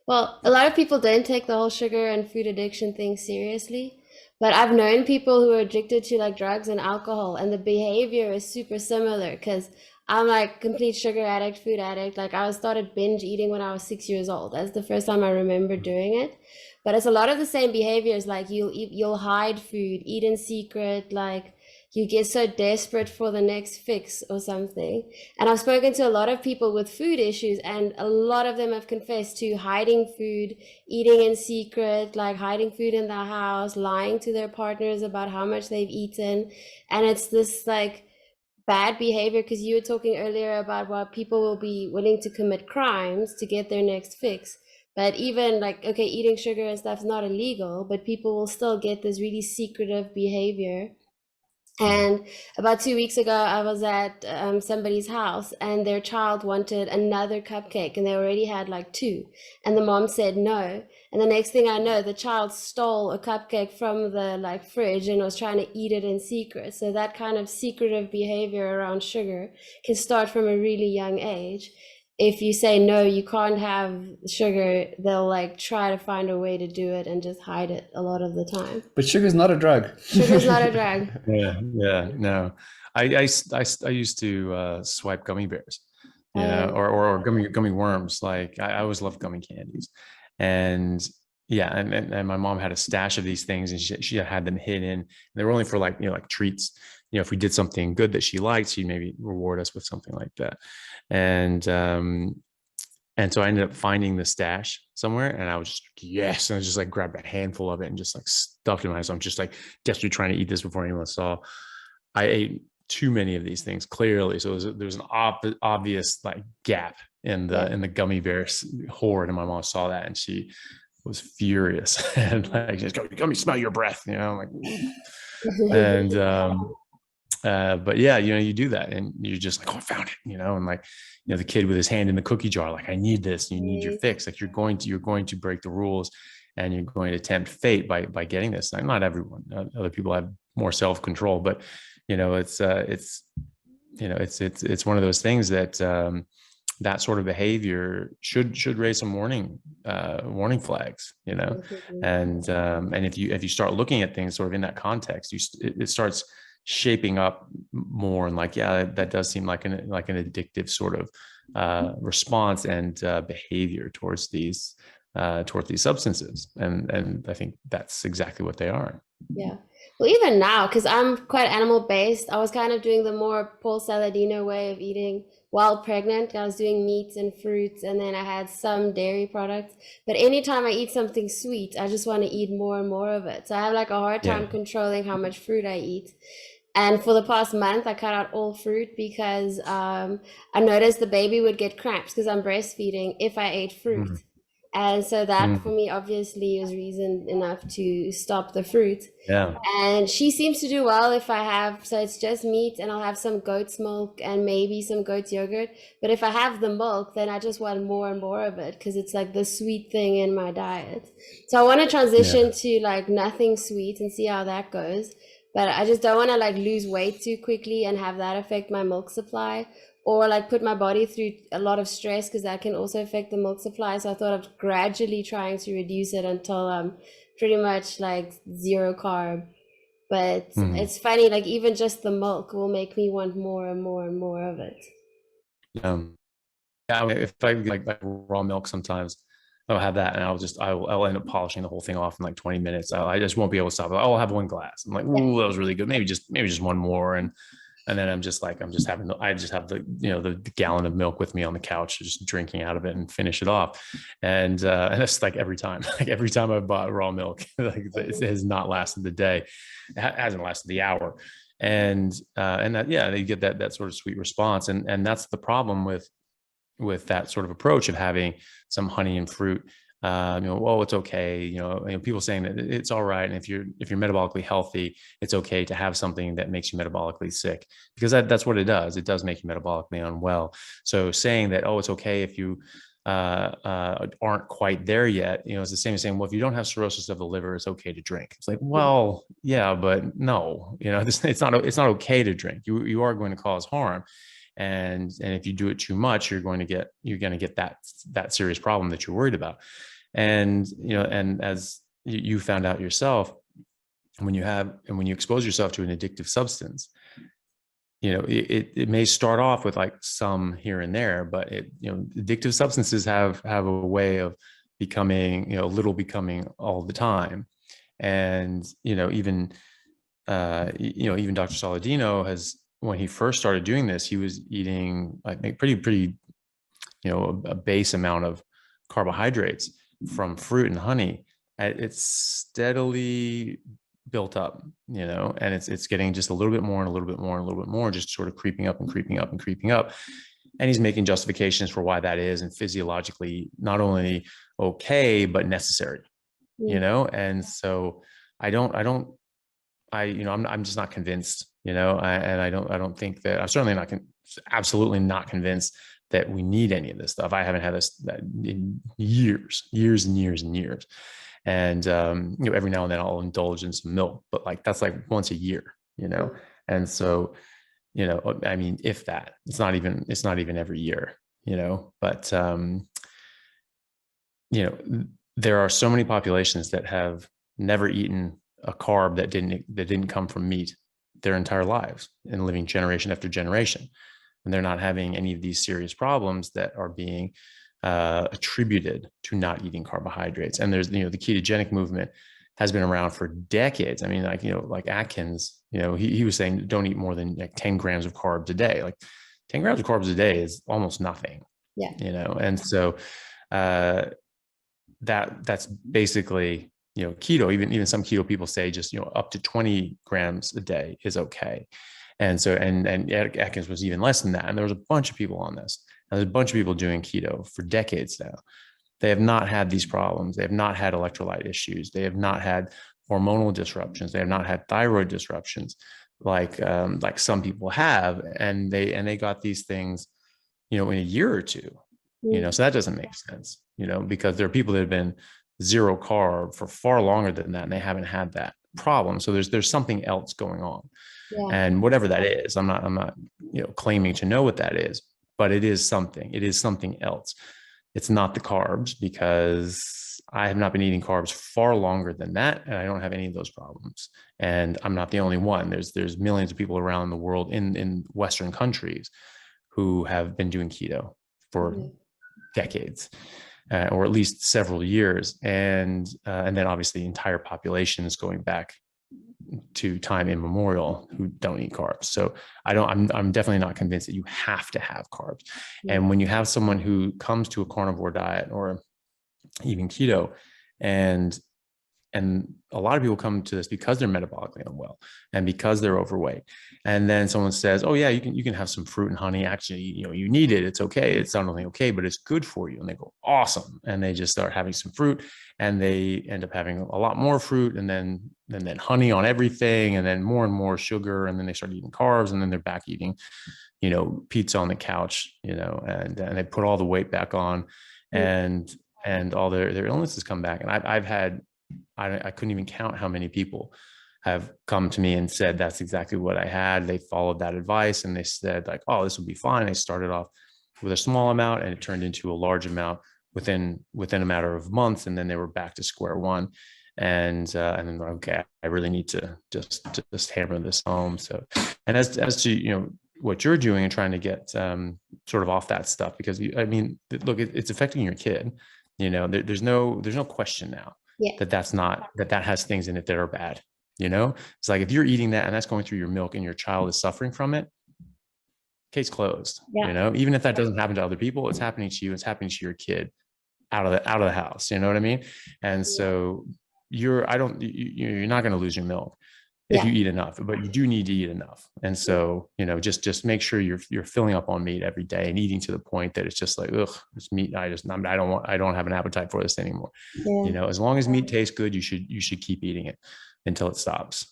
Well, a lot of people don't take the whole sugar and food addiction thing seriously, but I've known people who are addicted to like drugs and alcohol, and the behavior is super similar because I'm like complete sugar addict, food addict. Like I started binge eating when I was 6 years old. That's the first time I remember doing it. But it's a lot of the same behaviors. Like you'll hide food, eat in secret, like you get so desperate for the next fix or something. And I've spoken to a lot of people with food issues, and a lot of them have confessed to hiding food, eating in secret, like hiding food in the house, lying to their partners about how much they've eaten. And it's this like bad behavior because you were talking earlier about what people will be willing to commit crimes to get their next fix. But even like, okay, eating sugar and stuff is not illegal, but people will still get this really secretive behavior. And about 2 weeks ago, I was at somebody's house, and their child wanted another cupcake, and they already had like two. And the mom said no. And the next thing I know, the child stole a cupcake from the like fridge and was trying to eat it in secret. So that kind of secretive behavior around sugar can start from a really young age. If you say no, you can't have sugar, they'll like try to find a way to do it and just hide it a lot of the time. But sugar's not a drug. Sugar's not a drug. Yeah, yeah, no. I used to swipe gummy bears, Um, or gummy worms. Like I always loved gummy candies, and yeah, and my mom had a stash of these things, and she had them hidden. They were only for like like treats. If we did something good that she liked, she'd maybe reward us with something like that, and and so I ended up finding the stash somewhere, and I was just yes, and I just like grabbed a handful of it and just like stuffed it in my. So I'm just like desperately trying to eat this before anyone saw. I ate too many of these things clearly, so there's an obvious like gap in yeah. the gummy bears hoard, and my mom saw that and she was furious and like just go, "Let me smell your breath," I'm like, and but yeah, you do that and you're just like, oh, I found it, and like, the kid with his hand in the cookie jar, like, I need this, you need your fix. Like you're going to break the rules and you're going to tempt fate by getting this. Like, not everyone, other people have more self-control, but it's one of those things that, that sort of behavior should raise some warning flags, and if you start looking at things sort of in that context, it starts shaping up more and like, yeah, that does seem like an addictive sort of response and behavior towards these substances, and I think that's exactly what they are. Yeah. Well, even now, because I'm quite animal based, I was kind of doing the more Paul Saladino way of eating while pregnant. I was doing meats and fruits, and then I had some dairy products. But anytime I eat something sweet, I just want to eat more and more of it. So I have like a hard Yeah. time controlling how much fruit I eat. And for the past month, I cut out all fruit because I noticed the baby would get cramps because I'm breastfeeding if I ate fruit. Mhm. And so that for Mhm. me obviously is reason enough to stop the fruit. Yeah. And she seems to do well if I have, so it's just meat and I'll have some goat's milk and maybe some goat's yogurt. But if I have the milk, then I just want more and more of it because it's like the sweet thing in my diet. So I want to transition Yeah. to like nothing sweet and see how that goes. But I just don't want to like lose weight too quickly and have that affect my milk supply or like put my body through a lot of stress because that can also affect the milk supply. So I thought of gradually trying to reduce it until I'm pretty much like zero carb. But Mhm. it's funny, like even just the milk will make me want more and more and more of it. Um, yeah, if I like raw milk, sometimes I'll have that, and I'll end up polishing the whole thing off in like 20 minutes. I just won't be able to stop. I'll have one glass. I'm like, Yeah. ooh, that was really good. Maybe just one more, and then I just have the gallon of milk with me on the couch, just drinking out of it and finish it off, and it's like every time, like every time I bought raw milk, like it has not lasted the day, it hasn't lasted the hour, and that, yeah, they get that sort of sweet response, and that's the problem with that sort of approach of having some honey and fruit. Well, it's okay. People saying that it's all right, and if you're metabolically healthy, it's okay to have something that makes you metabolically sick, because that's what it does. It does make you metabolically unwell. So saying that, oh, it's okay if you aren't quite there yet, it's the same as saying, well, if you don't have cirrhosis of the liver, it's okay to drink. It's like, well, yeah, but no, it's not okay to drink. You are going to cause harm, and if you do it too much, you're going to get that serious problem that you're worried about. And, and as you found out yourself, when you expose yourself to an addictive substance, it may start off with like some here and there, but addictive substances have a way of becoming, little becoming all the time. And, even Dr. Saladino has, when he first started doing this, he was eating like pretty, a base amount of carbohydrates from fruit and honey. And it's steadily built up, and it's getting just a little bit more and a little bit more and a little bit more, just sort of creeping up and creeping up and creeping up. And he's making justifications for why that is, and physiologically not only okay but necessary, And so I'm just not convinced, and I don't think that I'm certainly not absolutely not convinced that we need any of this stuff. I haven't had this in years and years and years. And, every now and then I'll indulge in some milk, but like, that's like once a year, And so, I mean, if that, it's not even every year, but, there are so many populations that have never eaten a carb that didn't come from meat their entire lives, and living generation after generation. And they're not having any of these serious problems that are being attributed to not eating carbohydrates. And there's, the ketogenic movement has been around for decades. I mean, like Atkins, he was saying don't eat more than like 10 grams of carbs a day. Like 10 grams of carbs a day is almost nothing. Yeah. And so that's basically, keto. Even some keto people say just, up to 20 grams a day is okay. And so, and Atkins was even less than that. And there was a bunch of people on this. And there's a bunch of people doing keto for decades now. They have not had these problems. They have not had electrolyte issues. They have not had hormonal disruptions. They have not had thyroid disruptions like some people have. And they got these things, in a year or two, so that doesn't make sense, because there are people that have been zero carb for far longer than that, and they haven't had that problem. So there's something else going on. Yeah. And whatever that is, I'm not, claiming to know what that is, but it is something else. It's not the carbs, because I have not been eating carbs far longer than that. And I don't have any of those problems. And I'm not the only one. There's millions of people around the world in Western countries who have been doing keto for decades, or at least several years. And then obviously entire populations going back to time immemorial who don't eat carbs. So I'm definitely not convinced that you have to have carbs. And when you have someone who comes to a carnivore diet or even keto, and a lot of people come to this because they're metabolically unwell and because they're overweight. And then someone says, oh yeah, you can have some fruit and honey. Actually, you need it. It's okay. It's not only okay, but it's good for you. And they go, awesome. And they just start having some fruit, and they end up having a lot more fruit, and then honey on everything, and then more and more sugar. And then they start eating carbs, and then they're back eating, pizza on the couch, and they put all the weight back on, and all their illnesses come back. And I've had, I couldn't even count how many people have come to me and said, that's exactly what I had. They followed that advice, and they said like, oh, this will be fine. They started off with a small amount, and it turned into a large amount within a matter of months. And then they were back to square one. And then, okay, I really need to just hammer this home. So, and as to, what you're doing and trying to get sort of off that stuff, because look, it's affecting your kid. There's no question now that has things in it that are bad. It's like, if you're eating that and that's going through your milk and your child is suffering from it, case closed. Even if that doesn't happen to other people, it's happening to you. It's happening to your kid out of the house. You know what I mean? And so you're not going to lose your milk if you eat enough, but you do need to eat enough. And so, just make sure you're filling up on meat every day and eating to the point that it's just like, ugh, this meat, I don't have an appetite for this anymore. As long as meat tastes good, you should keep eating it until it stops.